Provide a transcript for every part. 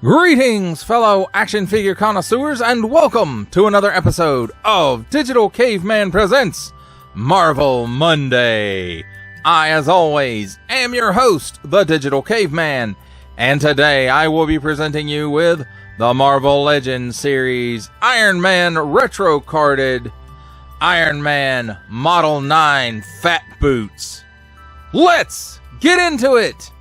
Greetings, fellow action figure connoisseurs, and welcome to another episode of Digital Caveman Presents Marvel Monday. I, as always, am your host, the Digital Caveman, and today I will be presenting you with the Marvel Legends series Iron Man Retro Carded Iron Man Model 9 Fat Boots. Let's get into it!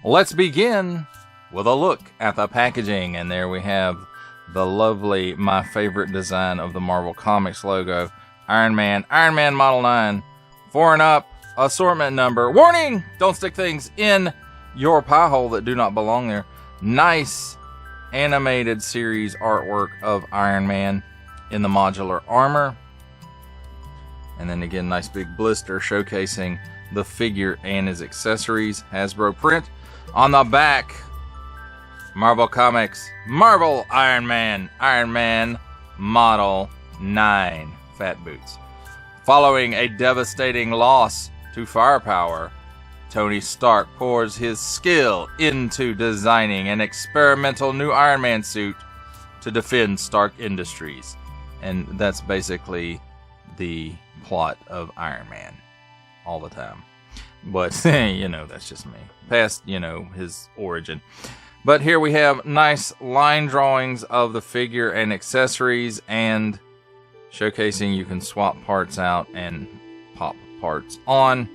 Let's begin with a look at the packaging, and there we have the lovely, my favorite design of the Marvel Comics logo, Iron Man Model 9, 4 and up, assortment number. Warning! Don't stick things in your pie hole that do not belong there. Nice animated series artwork of Iron Man in the modular armor. And then again, nice big blister showcasing the figure and his accessories. Hasbro print. On the back, Marvel Comics, Marvel Iron Man Model 9 Fat Boots. Following a devastating loss to firepower, Tony Stark pours his skill into designing an experimental new Iron Man suit to defend Stark Industries. And that's basically the plot of Iron Man all the time. But, that's just me. Past, his origin. But here we have nice line drawings of the figure and accessories, and showcasing you can swap parts out and pop parts on.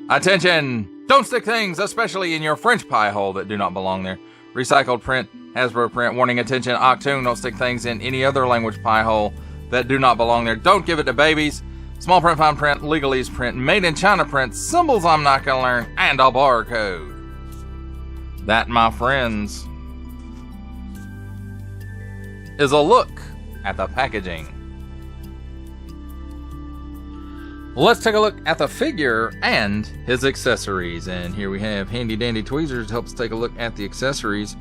Attention! Don't stick things, especially in your French pie hole, that do not belong there. Recycled print, Hasbro print. Warning, attention, Octoon, don't stick things in any other language pie hole that do not belong there. Don't give it to babies. Small print, fine print, legalese print, made in China print, symbols I'm not going to learn, and a barcode. That, my friends, is a look at the packaging. Let's take a look at the figure and his accessories. And here we have handy dandy tweezers to help us take a look at the accessories.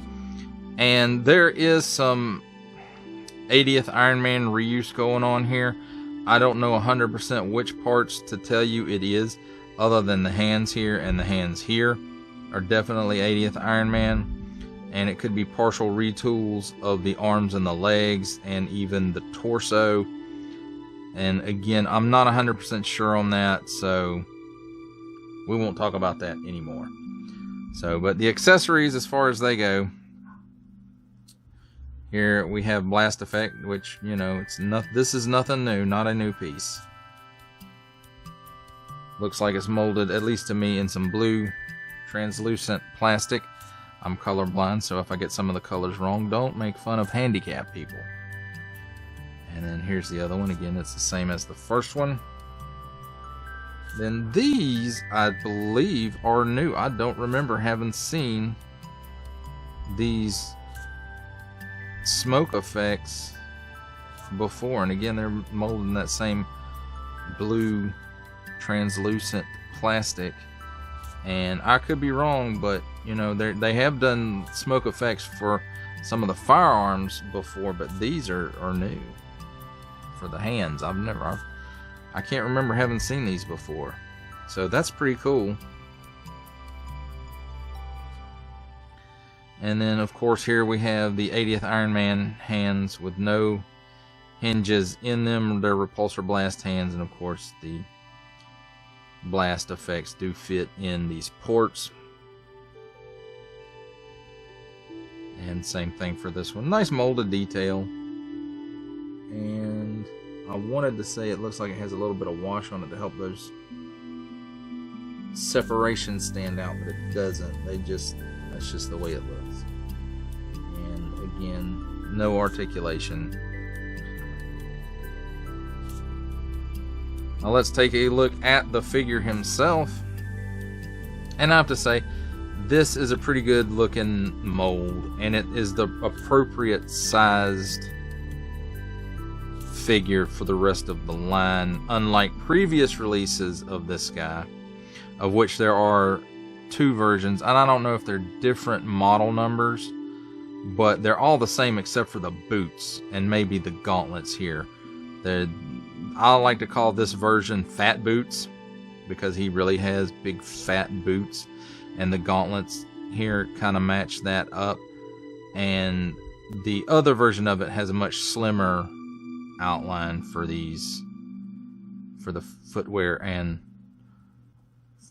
And there is some 80th Iron Man reuse going on here. I don't know 100% which parts to tell you it is, other than the hands here and the hands here are definitely 80th Iron Man, and it could be partial retools of the arms and the legs and even the torso. And again, I'm not 100% sure on that, so we won't talk about that anymore. But the accessories, as far as they go, here we have Blast Effect, which, this is nothing new, not a new piece. Looks like it's molded, at least to me, in some blue translucent plastic. I'm colorblind, so if I get some of the colors wrong, don't make fun of handicapped people. And then here's the other one. Again, it's the same as the first one. Then these, I believe, are new. I don't remember having seen these smoke effects before, and again, they're molded in that same blue translucent plastic. And I could be wrong, but they have done smoke effects for some of the firearms before, but these are new for the hands. I can't remember having seen these before, so that's pretty cool. And then, of course, here we have the 80th Iron Man hands with no hinges in them. They're repulsor blast hands, and of course, the blast effects do fit in these ports. And same thing for this one. Nice molded detail. And I wanted to say it looks like it has a little bit of wash on it to help those separations stand out, but it doesn't. That's just the way it looks. And again, no articulation. Now let's take a look at the figure himself. And I have to say, this is a pretty good looking mold, and it is the appropriate sized figure for the rest of the line, unlike previous releases of this guy, of which there are 2 versions, and I don't know if they're different model numbers, but they're all the same except for the boots and maybe the gauntlets here. I like to call this version Fat Boots because he really has big fat boots, and the gauntlets here kind of match that up, and the other version of it has a much slimmer outline for the footwear and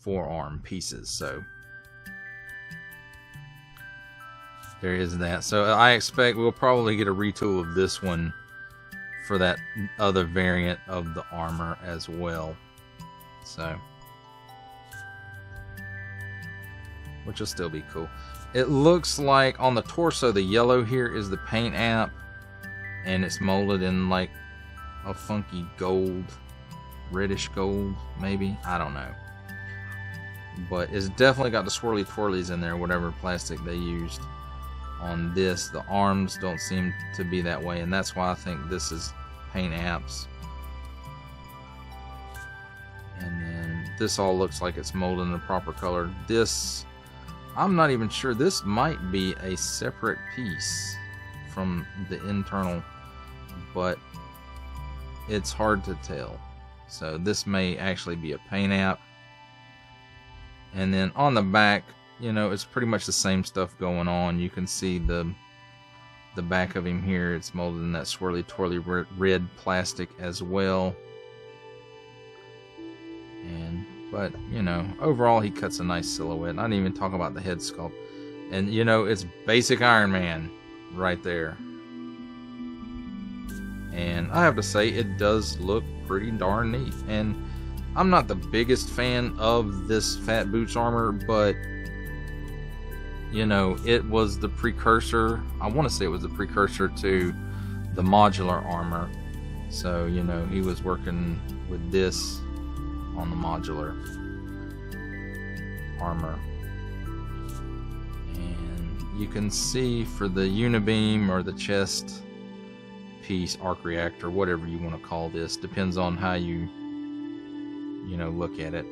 forearm pieces. So there is that. So I expect we'll probably get a retool of this one for that other variant of the armor as well. So, which will still be cool. It looks like on the torso, the yellow here is the paint app, and it's molded in like a funky gold, reddish gold, maybe, I don't know. But it's definitely got the swirly twirlies in there, whatever plastic they used on this. The arms don't seem to be that way, and that's why I think this is paint apps. And then this all looks like it's molded in the proper color. This, I'm not even sure, this might be a separate piece from the internal, but it's hard to tell. So this may actually be a paint app. And then on the back, you know, it's pretty much the same stuff going on. You can see the back of him here. It's molded in that swirly twirly red plastic as well. But you know, overall he cuts a nice silhouette. I didn't even talk about the head sculpt. And you know, it's basic Iron Man right there. And I have to say, it does look pretty darn neat. And I'm not the biggest fan of this Fat Boots armor, but you know, it was the precursor. I want to say it was the precursor to the modular armor. So, you know, he was working with this on the modular armor. And you can see for the unibeam or the chest piece, arc reactor, whatever you want to call this, depends on how you know, look at it.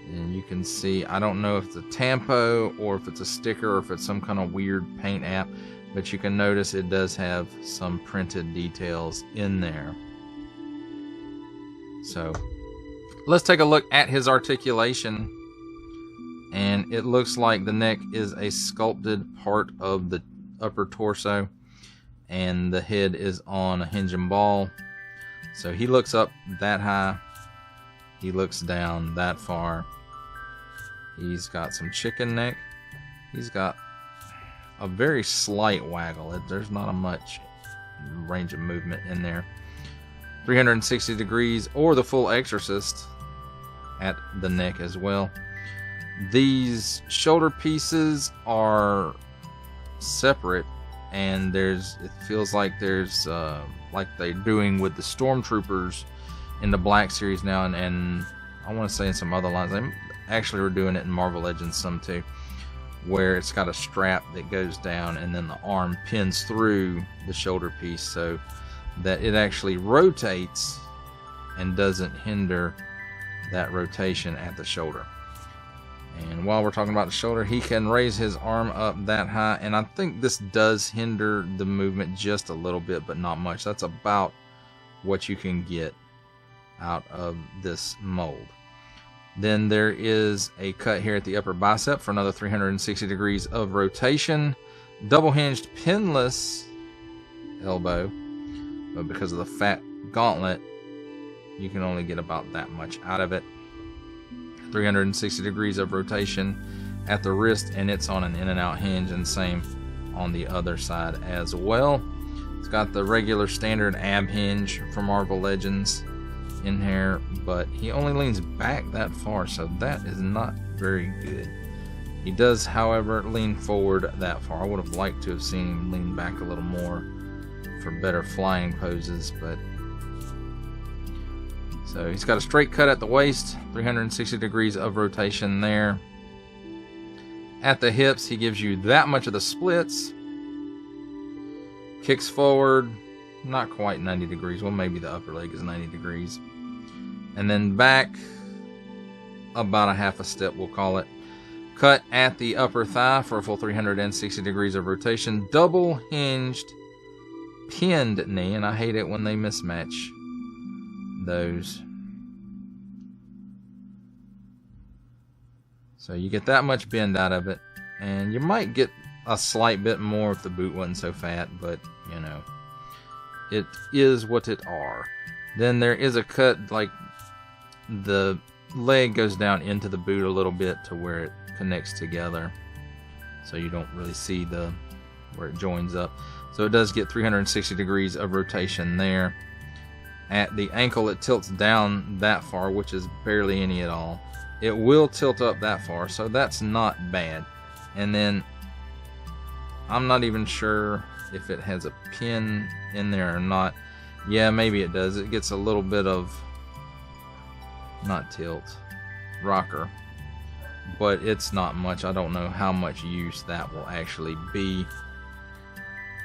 And you can see, I don't know if it's a tampo or if it's a sticker or if it's some kind of weird paint app, but you can notice it does have some printed details in there. So let's take a look at his articulation. And it looks like the neck is a sculpted part of the upper torso, and the head is on a hinge and ball. So he looks up that high, he looks down that far. He's got some chicken neck. He's got a very slight waggle. There's not a much range of movement in there. 360 degrees, or the full Exorcist at the neck as well. These shoulder pieces are separate, and it feels like there's like they're doing with the Stormtroopers in the Black Series now, and I want to say in some other lines. They actually were doing it in Marvel Legends some too, where it's got a strap that goes down and then the arm pins through the shoulder piece so that it actually rotates and doesn't hinder that rotation at the shoulder. And while we're talking about the shoulder, he can raise his arm up that high, and I think this does hinder the movement just a little bit, but not much. That's about what you can get out of this mold. Then there is a cut here at the upper bicep for another 360 degrees of rotation. Double hinged pinless elbow, but because of the fat gauntlet, you can only get about that much out of it. 360 degrees of rotation at the wrist, and it's on an in and out hinge, and same on the other side as well. It's got the regular standard ab hinge from Marvel Legends in here, but he only leans back that far, so that is not very good. He does, however, lean forward that far. I would have liked to have seen him lean back a little more for better flying poses, but So he's got a straight cut at the waist, 360 degrees of rotation there. At the hips, he gives you that much of the splits. Kicks forward, not quite 90 degrees. Well, maybe the upper leg is 90 degrees. And then back about a half a step, we'll call it. Cut at the upper thigh for a full 360 degrees of rotation. Double hinged pinned knee, and I hate it when they mismatch those. So you get that much bend out of it, and you might get a slight bit more if the boot wasn't so fat, but you know, it is what it are. Then there is a cut, like the leg goes down into the boot a little bit to where it connects together, so you don't really see where it joins up. So it does get 360 degrees of rotation there. At the ankle, it tilts down that far, which is barely any at all. It will tilt up that far, so that's not bad. And then I'm not even sure if it has a pin in there or not. Yeah, maybe it does. It gets a little bit of, not tilt, rocker, but it's not much. I don't know how much use that will actually be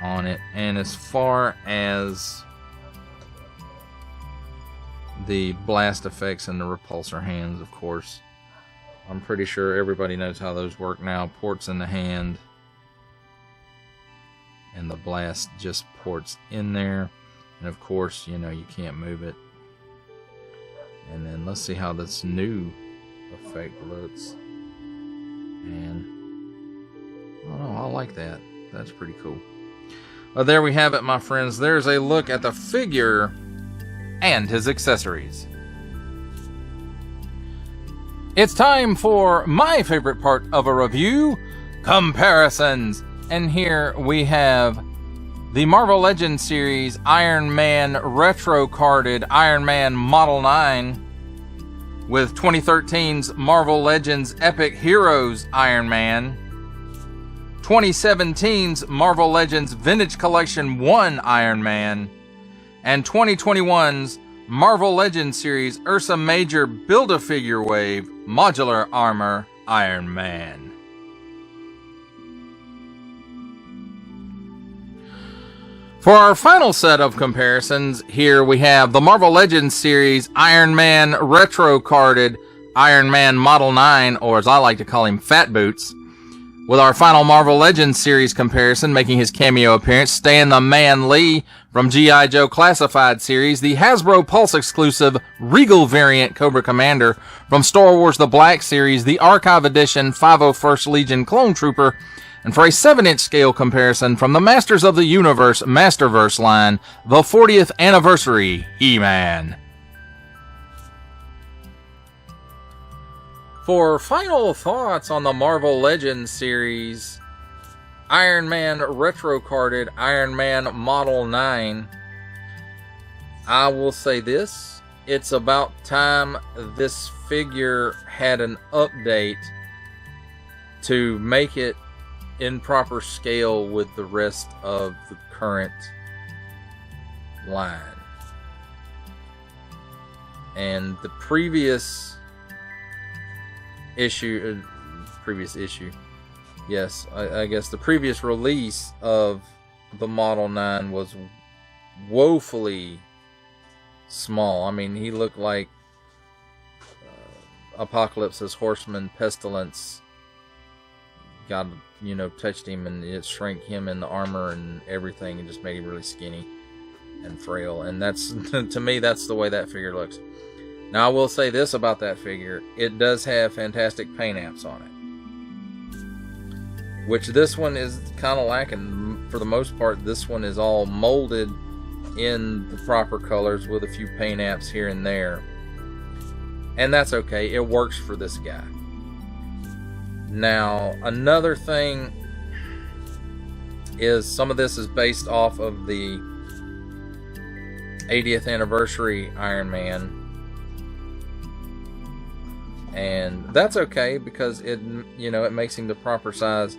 on it. And as far as the blast effects and the repulsor hands, of course, I'm pretty sure everybody knows how those work now. Ports in the hand, and the blast just ports in there, and of course, you know, you can't move it. And then let's see how this new effect looks. And oh no, I like that. That's pretty cool. Well, there we have it, my friends. There's a look at the figure and his accessories. It's time for my favorite part of a review, comparisons. And here we have the Marvel Legends series Iron Man retro carded Iron Man Model 9 with 2013's Marvel Legends Epic Heroes Iron Man, 2017's Marvel Legends Vintage Collection 1 Iron Man, and 2021's Marvel Legends series Ursa Major Build-A-Figure Wave Modular Armor Iron Man. For our final set of comparisons, here we have the Marvel Legends series Iron Man retro carded Iron Man Model 9, or as I like to call him, Fat Boots. With our final Marvel Legends series comparison, making his cameo appearance, Stan the Man Lee from G.I. Joe Classified series, the Hasbro Pulse exclusive Regal variant Cobra Commander from Star Wars The Black series, the Archive Edition 501st Legion Clone Trooper, and for a 7-inch scale comparison from the Masters of the Universe Masterverse line, the 40th Anniversary He-Man. For final thoughts on the Marvel Legends series, Iron Man retro carded Iron Man Model 9, I will say this: it's about time this figure had an update to make it in proper scale with the rest of the current line. And the previous issue, yes, I guess the previous release of the Model 9 was woefully small. I mean, he looked like Apocalypse's Horseman Pestilence got, you know, touched him and it shrank him in the armor and everything and just made him really skinny and frail. And that's, to me, that's the way that figure looks. Now, I will say this about that figure: it does have fantastic paint apps on it, which this one is kind of lacking. For the most part, this one is all molded in the proper colors with a few paint apps here and there, and that's okay. It works for this guy. Now, another thing is some of this is based off of the 80th anniversary Iron Man, and that's okay because it, you know, it makes him the proper size.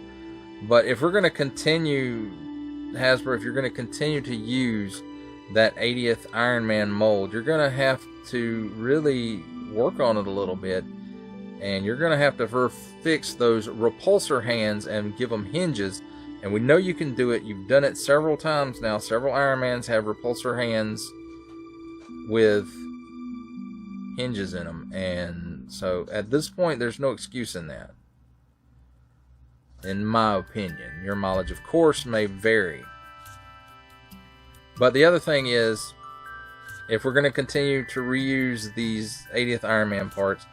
But if we're going to continue, Hasbro, if you're going to continue to use that 80th Iron Man mold, you're going to have to really work on it a little bit. And you're going to have to fix those repulsor hands and give them hinges. And we know you can do it. You've done it several times now. Several Iron Mans have repulsor hands with hinges in them. And so at this point, there's no excuse in that. In my opinion. Your mileage, of course, may vary. But the other thing is, if we're going to continue to reuse these 80th Iron Man parts,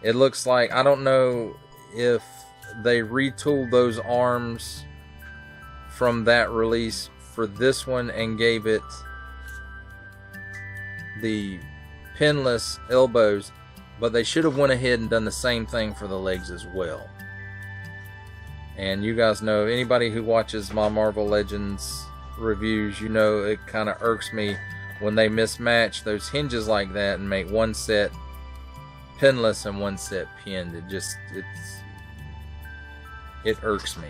it looks like, I don't know if they retooled those arms from that release for this one and gave it the pinless elbows, but they should have went ahead and done the same thing for the legs as well. And you guys know, anybody who watches my Marvel Legends reviews, you know it kind of irks me when they mismatch those hinges like that and make one set pinless and one set pinned. It irks me.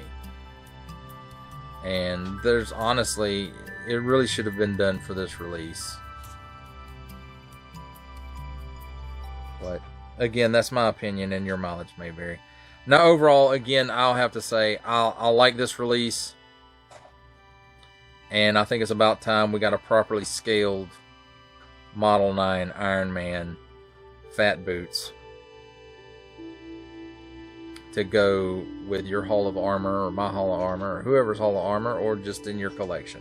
And there's honestly, it really should have been done for this release. But again, that's my opinion, and your mileage may vary. Now overall, again, I'll have to say I'll like this release, and I think it's about time we got a properly scaled Model 9 Iron Man fat boots to go with your Hall of Armor, or my Hall of Armor, or whoever's Hall of Armor, or just in your collection.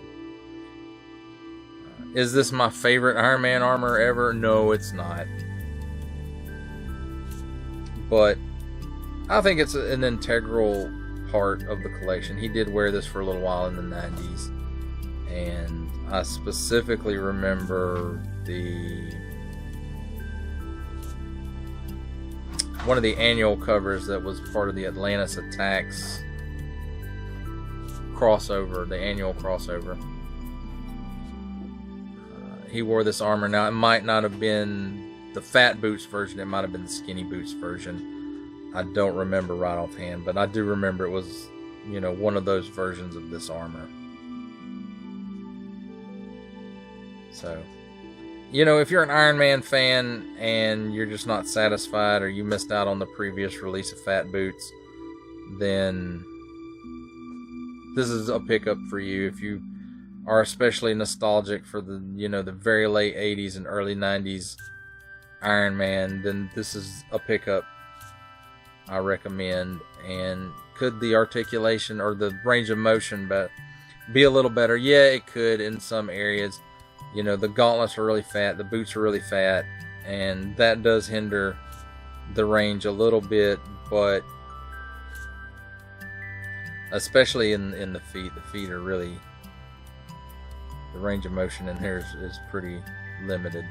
Is this my favorite Iron Man armor ever? No, it's not. But I think it's an integral part of the collection. He did wear this for a little while in the 90s. And I specifically remember one of the annual covers that was part of the Atlantis Attacks crossover, the annual crossover. He wore this armor. Now, it might not have been the fat boots version. It might have been the skinny boots version. I don't remember right offhand, but I do remember it was, you know, one of those versions of this armor. So, you know, if you're an Iron Man fan and you're just not satisfied, or you missed out on the previous release of fat boots, then this is a pickup for you. If you are especially nostalgic for the, you know, the very late 80s and early 90s Iron Man, then this is a pickup I recommend. And could the articulation or the range of motion be a little better? Yeah, it could in some areas. You know, the gauntlets are really fat, the boots are really fat, and that does hinder the range a little bit, but especially in the feet. The feet are really, the range of motion in there is pretty limited.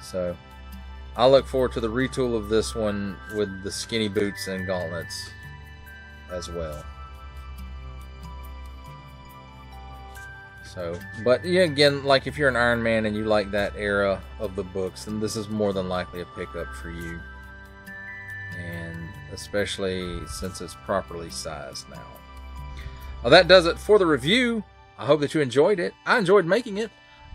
So I look forward to the retool of this one with the skinny boots and gauntlets as well. So, but yeah, again, like if you're an Iron Man and you like that era of the books, then this is more than likely a pickup for you. And especially since it's properly sized now. Well, that does it for the review. I hope that you enjoyed it. I enjoyed making it.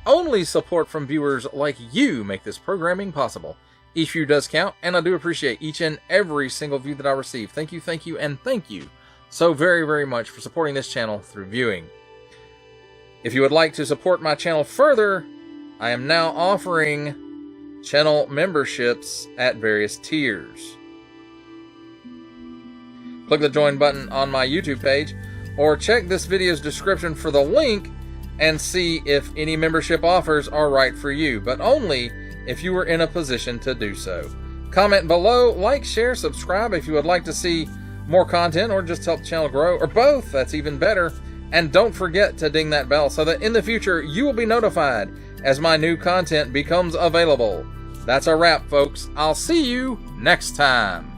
Only support from viewers like you make this programming possible. Each view does count, and I do appreciate each and every single view that I receive. Thank you, and thank you so very, very much for supporting this channel through viewing. If you would like to support my channel further, I am now offering channel memberships at various tiers. Click the join button on my YouTube page, or check this video's description for the link and see if any membership offers are right for you, but only if you are in a position to do so. Comment below, like, share, subscribe if you would like to see more content or just help the channel grow, or both, that's even better. And don't forget to ding that bell so that in the future you will be notified as my new content becomes available. That's a wrap, folks. I'll see you next time.